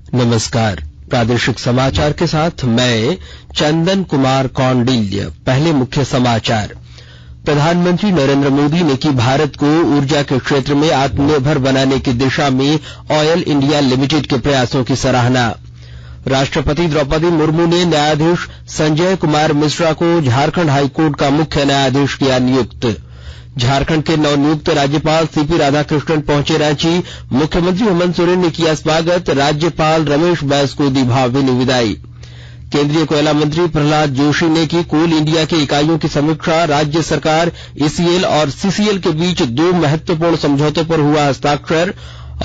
नमस्कार। प्रादेशिक समाचार के साथ मैं चंदन कुमार कौंडिल्य। पहले मुख्य समाचार। प्रधानमंत्री नरेंद्र मोदी ने की भारत को ऊर्जा के क्षेत्र में आत्मनिर्भर बनाने की दिशा में ऑयल इंडिया लिमिटेड के प्रयासों की सराहना। राष्ट्रपति द्रौपदी मुर्मू ने न्यायाधीश संजय कुमार मिश्रा को झारखंड हाईकोर्ट का मुख्य न्यायाधीश किया नियुक्त। झारखंड के नवनियुक्त राज्यपाल सीपी राधाकृष्णन पहुंचे रांची। मुख्यमंत्री हेमंत सोरेन ने किया स्वागत। राज्यपाल रमेश बैस को दी भावभीनी विदाई। केंद्रीय कोयला मंत्री प्रहलाद जोशी ने की कोल इंडिया की इकाइयों की समीक्षा। राज्य सरकार, ईसीएल और सीसीएल के बीच 2 महत्वपूर्ण समझौतों पर हुआ हस्ताक्षर।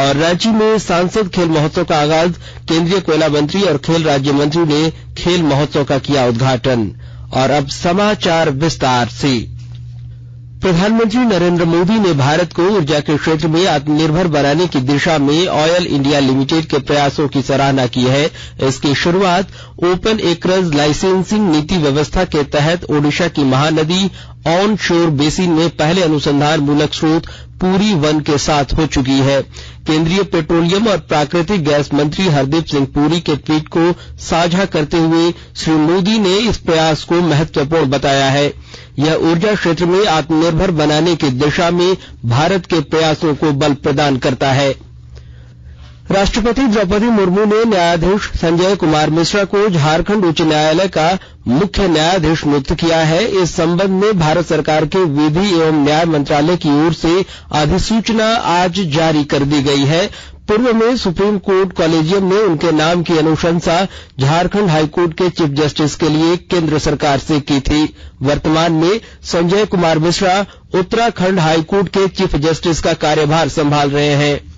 और रांची में सांसद खेल महोत्सव का आगाज। केंद्रीय कोयला मंत्री और खेल राज्य मंत्री ने खेल महोत्सव का किया उद्घाटन। और अब समाचार विस्तार से। प्रधानमंत्री नरेंद्र मोदी ने भारत को ऊर्जा के क्षेत्र में आत्मनिर्भर बनाने की दिशा में ऑयल इंडिया लिमिटेड के प्रयासों की सराहना की है। इसकी शुरुआत ओपन एक्रेज लाइसेंसिंग नीति व्यवस्था के तहत ओडिशा की महानदी ऑन शोर बेसिन में पहले अनुसंधान मूलक स्रोत पुरी 1 के साथ हो चुकी है। केंद्रीय पेट्रोलियम और प्राकृतिक गैस मंत्री हरदीप सिंह पुरी के ट्वीट को साझा करते हुए श्री मोदी ने इस प्रयास को महत्वपूर्ण बताया है। यह ऊर्जा क्षेत्र में आत्मनिर्भर बनाने की दिशा में भारत के प्रयासों को बल प्रदान करता है। राष्ट्रपति द्रौपदी मुर्मू ने न्यायाधीश संजय कुमार मिश्रा को झारखंड उच्च न्यायालय का मुख्य न्यायाधीश नियुक्त किया है। इस संबंध में भारत सरकार के विधि एवं न्याय मंत्रालय की ओर से अधिसूचना आज जारी कर दी गई है। पूर्व में सुप्रीम कोर्ट कॉलेजियम ने उनके नाम की अनुशंसा झारखंड हाईकोर्ट के चीफ जस्टिस के लिए केंद्र सरकार से की थी। वर्तमान में संजय कुमार मिश्रा उत्तराखंड हाईकोर्ट के चीफ जस्टिस का कार्यभार संभाल रहे हैं।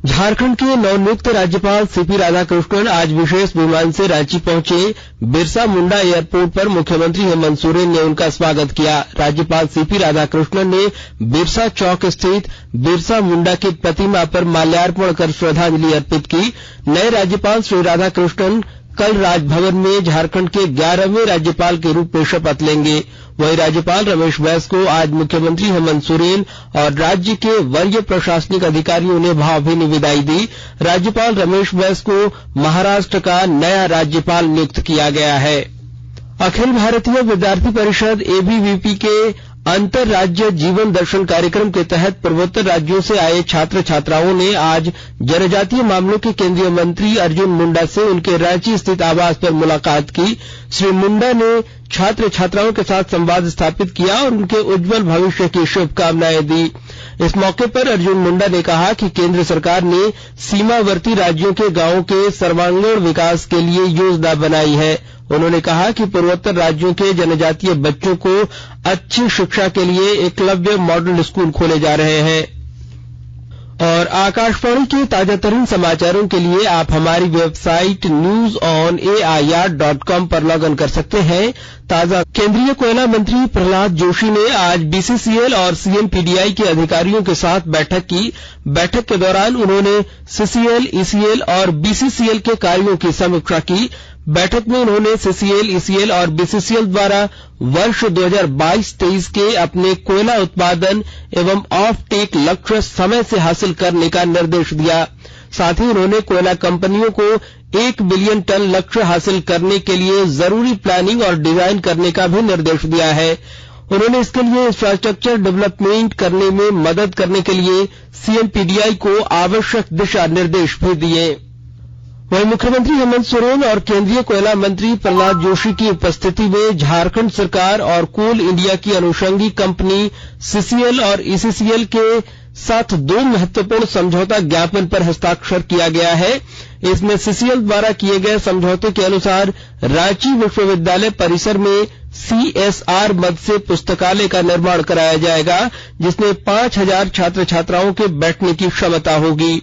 झारखंड के नवनियुक्त राज्यपाल सीपी राधाकृष्णन आज विशेष विमान से रांची पहुंचे। बिरसा मुंडा एयरपोर्ट पर मुख्यमंत्री हेमंत सोरेन ने उनका स्वागत किया। राज्यपाल सीपी राधाकृष्णन ने बिरसा चौक स्थित बिरसा मुंडा की प्रतिमा पर माल्यार्पण कर श्रद्धांजलि अर्पित की। नए राज्यपाल श्री राधाकृष्णन कल राजभवन में झारखंड के 11वें राज्यपाल के रूप में शपथ लेंगे। वहीं राज्यपाल रमेश बैस को आज मुख्यमंत्री हेमंत सोरेन और राज्य के वरीय प्रशासनिक अधिकारियों ने भावभीनी विदाई दी। राज्यपाल रमेश बैस को महाराष्ट्र का नया राज्यपाल नियुक्त किया गया है। अखिल भारतीय विद्यार्थी परिषद एबीवीपी के अंतर राज्य जीवन दर्शन कार्यक्रम के तहत पूर्वोत्तर राज्यों से आए छात्र छात्राओं ने आज जनजातीय मामलों के केंद्रीय मंत्री अर्जुन मुंडा से उनके रांची स्थित आवास पर मुलाकात की। श्री मुंडा ने छात्र छात्राओं के साथ संवाद स्थापित किया और उनके उज्जवल भविष्य की शुभकामनाएं दी। इस मौके पर अर्जुन मुंडा ने कहा कि केंद्र सरकार ने सीमावर्ती राज्यों के गांवों के सर्वांगीण विकास के लिए योजना बनाई है। उन्होंने कहा कि पूर्वोत्तर राज्यों के जनजातीय बच्चों को अच्छी शिक्षा के लिए एकलव्य मॉडल स्कूल खोले जा रहे हैं। और आकाशवाणी के ताजातरीन समाचारों के लिए आप हमारी वेबसाइट newsonair.com पर लॉगिन कर सकते हैं। ताजा केंद्रीय कोयला मंत्री प्रहलाद जोशी ने आज बीसीसीएल और सीएमपीडीआई के अधिकारियों के साथ बैठक की। बैठक के दौरान उन्होंने सीसीएल, ईसीएल और बीसीसीएल के कार्यों की समीक्षा की। बैठक में उन्होंने सीसीएल, ईसीएल और बीसीसीएल द्वारा वर्ष 2022-23 के अपने कोयला उत्पादन एवं ऑफ टेक लक्ष्य समय से हासिल करने का निर्देश दिया। साथ ही उन्होंने कोयला कंपनियों को 1 बिलियन टन लक्ष्य हासिल करने के लिए जरूरी प्लानिंग और डिजाइन करने का भी निर्देश दिया है। उन्होंने इसके लिए इंफ्रास्ट्रक्चर डेवलपमेंट करने में मदद करने के लिए सीएमपीडीआई को आवश्यक दिशा निर्देश भी दिए। वहीं मुख्यमंत्री हेमंत सोरेन और केंद्रीय कोयला मंत्री प्रहलाद जोशी की उपस्थिति में झारखंड सरकार और कोल इंडिया की अनुषंगी कंपनी सीसीएल और ईसीसीएल के साथ 2 महत्वपूर्ण समझौता ज्ञापन पर हस्ताक्षर किया गया है। इसमें सीसीएल द्वारा किए गए समझौते के अनुसार रांची विश्वविद्यालय परिसर में सीएसआर मद से पुस्तकालय का निर्माण कराया जाएगा, जिसमें 5000 छात्र छात्राओं के बैठने की क्षमता होगी।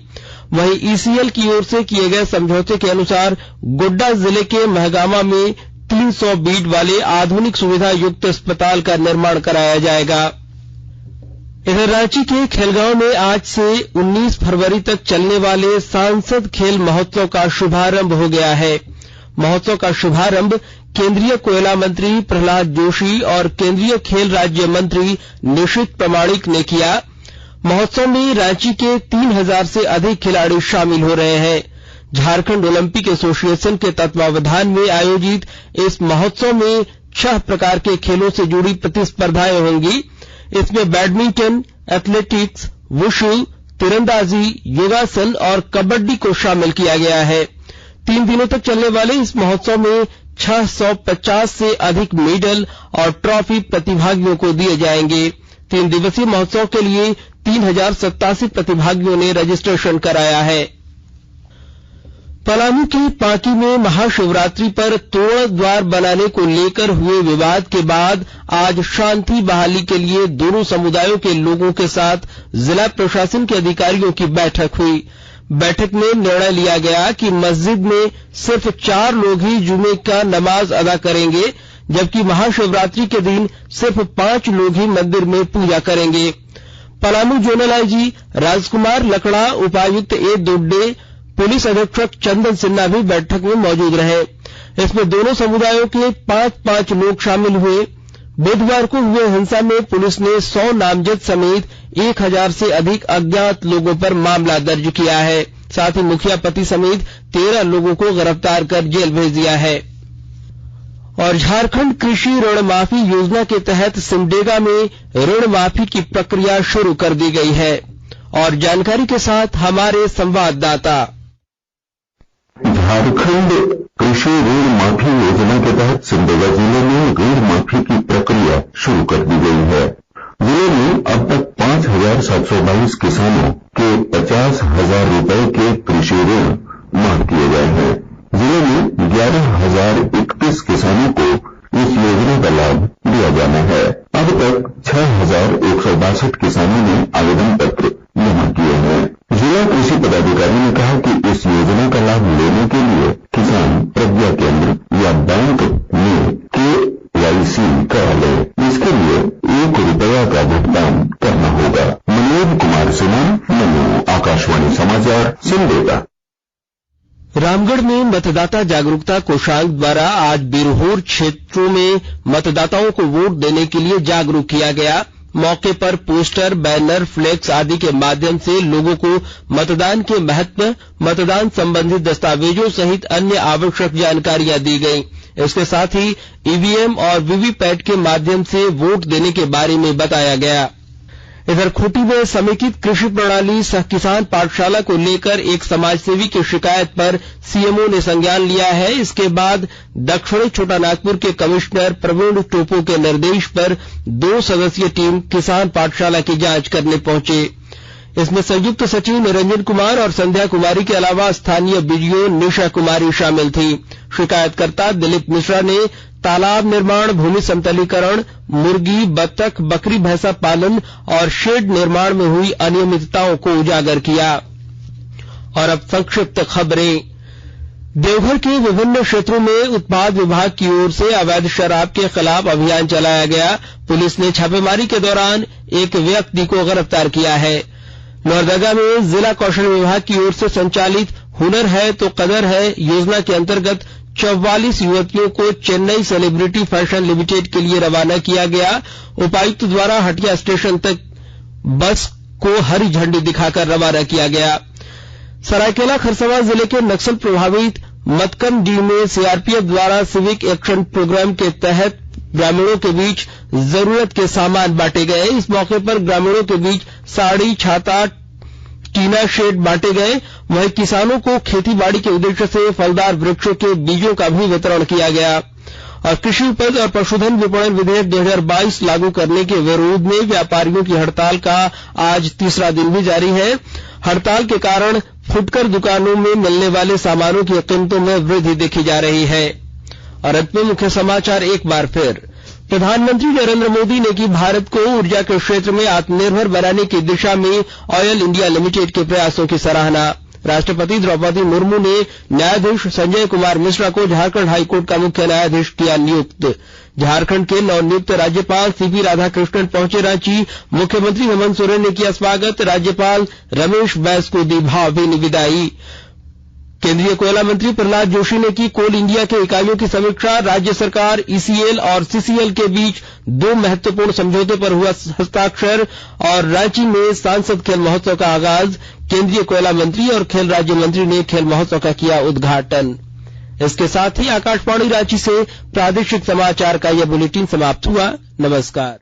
वहीं ईसीएल की ओर से किए गए समझौते के अनुसार गोड्डा जिले के महगामा में 300 बेड वाले आधुनिक सुविधा युक्त अस्पताल का निर्माण कराया जाएगा। इधर रांची के खेलगांव में आज से 19 फरवरी तक चलने वाले सांसद खेल महोत्सव का शुभारंभ हो गया है। महोत्सव का शुभारंभ केंद्रीय कोयला मंत्री प्रहलाद जोशी और केंद्रीय खेल राज्य मंत्री निशित प्रामाणिक ने किया। महोत्सव में रांची के 3000 से अधिक खिलाड़ी शामिल हो रहे हैं। झारखंड ओलंपिक एसोसिएशन के तत्वावधान में आयोजित इस महोत्सव में 6 प्रकार के खेलों से जुड़ी प्रतिस्पर्धाएं होंगी। इसमें बैडमिंटन, एथलेटिक्स, वुशु, तीरंदाजी, योगासन और कबड्डी को शामिल किया गया है। 3 दिनों तक चलने वाले इस महोत्सव में 650 से अधिक मेडल और ट्रॉफी प्रतिभागियों को दिए जाएंगे। 3 दिवसीय महोत्सव के लिए 3087 प्रतिभागियों ने रजिस्ट्रेशन कराया है। पलामू के पांकी में महाशिवरात्रि पर तोड़ द्वार बनाने को लेकर हुए विवाद के बाद आज शांति बहाली के लिए दोनों समुदायों के लोगों के साथ जिला प्रशासन के अधिकारियों की बैठक हुई। बैठक में निर्णय लिया गया कि मस्जिद में सिर्फ 4 लोग ही जुमे का नमाज अदा करेंगे, जबकि महाशिवरात्रि के दिन सिर्फ 5 लोग ही मंदिर में पूजा करेंगे। पलामू जोनल आईजी राजकुमार लकड़ा, उपायुक्त ए दोड्डे, पुलिस अधीक्षक चंदन सिन्हा भी बैठक में मौजूद रहे। इसमें दोनों समुदायों के 5-5 लोग शामिल हुए। बुधवार को हुए हिंसा में पुलिस ने 100 नामजद समेत 1000 से अधिक अज्ञात लोगों पर मामला दर्ज किया है। साथ ही मुखिया पति समेत 13 लोगों को गिरफ्तार कर जेल भेज दिया है। और झारखंड कृषि ऋण माफी योजना के तहत सिमडेगा में ऋण माफी की प्रक्रिया शुरू कर दी गई है। और जानकारी के साथ हमारे संवाददाता। झारखंड कृषि ऋण माफी योजना के तहत सिमडेगा जिले में ऋण माफी की प्रक्रिया शुरू कर दी गई है। जिले में अब तक 5722 किसानों के 50,000 रुपए के कृषि ऋण माफ किए गए हैं। जिले में 11,031 किसानों को इस योजना का लाभ दिया जाना है। अब तक 6,162 किसानों ने आवेदन पत्र जमा किए हैं। जिला कृषि पदाधिकारी ने कहा कि इस योजना का लाभ लेने के लिए किसान प्रज्ञा केंद्र या बैंक में KYC करा ले। इसके लिए ₹1 का भुगतान करना होगा। मनोज कुमार सिन्हा, मनु, आकाशवाणी समाचार, सिमडेगा। रामगढ़ में मतदाता जागरूकता कोषांग द्वारा आज बिरहोर क्षेत्रों में मतदाताओं को वोट देने के लिए जागरूक किया गया। मौके पर पोस्टर, बैनर, फ्लेक्स आदि के माध्यम से लोगों को मतदान के महत्व, मतदान संबंधित दस्तावेजों सहित अन्य आवश्यक जानकारियां दी गई। इसके साथ ही ईवीएम और वीवीपैट के माध्यम से वोट देने के बारे में बताया गया। इधर खूंटी में समेकित कृषि प्रणाली सह किसान पाठशाला को लेकर एक समाजसेवी की शिकायत पर सीएमओ ने संज्ञान लिया है। इसके बाद दक्षिणी छोटानागपुर के कमिश्नर प्रवीण टोपो के निर्देश पर 2 सदस्यीय टीम किसान पाठशाला की जांच करने पहुंचे। इसमें संयुक्त सचिव निरंजन कुमार और संध्या कुमारी के अलावा स्थानीय बीडीओ निशा कुमारी शामिल थी। शिकायतकर्ता दिलीप मिश्रा ने तालाब निर्माण, भूमि समतलीकरण, मुर्गी, बत्तख, बकरी भैंसा पालन और शेड निर्माण में हुई अनियमितताओं को उजागर किया। और अब संक्षिप्त खबरें। देवघर के विभिन्न क्षेत्रों में उत्पाद विभाग की ओर से अवैध शराब के खिलाफ अभियान चलाया गया। पुलिस ने छापेमारी के दौरान एक व्यक्ति को गिरफ्तार किया है। लोहरदगा में जिला कौशल विभाग की ओर से संचालित हुनर है तो कदर है योजना के अंतर्गत 44 युवतियों को चेन्नई सेलिब्रिटी फैशन लिमिटेड के लिए रवाना किया गया। उपायुक्त द्वारा हटिया स्टेशन तक बस को हरी झंडी दिखाकर रवाना किया गया। सरायकेला खरसावां जिले के नक्सल प्रभावित मतकनडीह में सीआरपीएफ द्वारा सिविक एक्शन प्रोग्राम के तहत ग्रामीणों के बीच जरूरत के सामान बांटे गए। इस मौके पर ग्रामीणों के बीच साड़ी, छाता, टीना शेड बांटे गए। वहीं किसानों को खेती-बाड़ी के उद्देश्य से फलदार वृक्षों के बीजों का भी वितरण किया गया। और कृषि उपज और पशुधन विपणन विधेयक 2022 लागू करने के विरोध में व्यापारियों की हड़ताल का आज तीसरा दिन भी जारी है। हड़ताल के कारण फुटकर दुकानों में मिलने वाले सामानों की कीमतों में वृद्धि देखी जा रही है। और अंत में मुख्य समाचार एक बार फिर। प्रधानमंत्री नरेंद्र मोदी ने की भारत को ऊर्जा के क्षेत्र में आत्मनिर्भर बनाने की दिशा में ऑयल इंडिया लिमिटेड के प्रयासों की सराहना। राष्ट्रपति द्रौपदी मुर्मू ने न्यायाधीश संजय कुमार मिश्रा को झारखंड हाईकोर्ट का मुख्य न्यायाधीश किया नियुक्त। झारखंड के नवनियुक्त राज्यपाल सीपी राधाकृष्णन पहुंचे रांची। मुख्यमंत्री हेमंत सोरेन ने किया स्वागत। राज्यपाल रमेश बैस को दी भावभीनी विदाई। केंद्रीय कोयला मंत्री प्रहलाद जोशी ने की कोल इंडिया के इकाइयों की समीक्षा। राज्य सरकार, ईसीएल और सीसीएल के बीच 2 महत्वपूर्ण समझौते पर हुआ हस्ताक्षर। और रांची में सांसद खेल महोत्सव का आगाज। केंद्रीय कोयला मंत्री और खेल राज्य मंत्री ने खेल महोत्सव का किया उद्घाटन। इसके साथ ही आकाशवाणी रांची से प्रादेशिक समाचार का यह बुलेटिन समाप्त हुआ। नमस्कार।